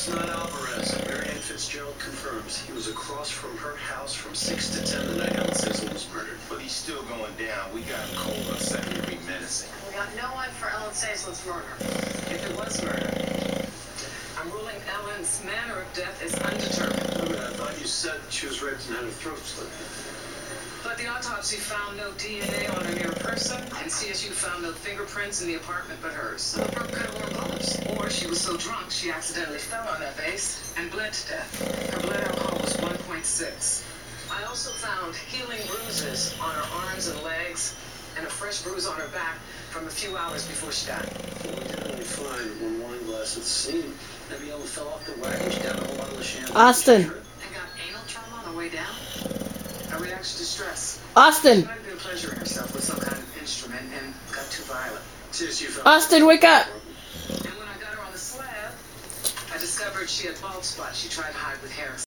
It's not Alvarez. Marianne Fitzgerald confirms he was across from her house from 6 to 10 the night Ellen Cecil was murdered. But he's still going down. We got him cold on second-degree menacing. We got no one for Ellen Cecil's murder. If it was murder, I'm ruling Ellen's manner of death is undetermined. I thought you said that she was raped and had her throat slit. But the autopsy found no DNA on her near person, and CSU found no fingerprints in the apartment but hers. So the perp could have worn gloves. Or she was so drunk she accidentally fell on that vase and bled to death. Her blood alcohol was 1.6. I also found healing bruises on her arms and legs, and a fresh bruise on her back from a few hours before she died. Well, we did only find one wine glass at the scene. Maybe Ellen fell off the wagon, she down a whole bottle of champagne. Austin. And got anal trauma on the way down? A reaction to stress. Austin. She might have been pleasuring herself with some kind of instrument and got too violent. Austin, wake up. And when I got her on the slab, I discovered she had bald spots she tried to hide with hair.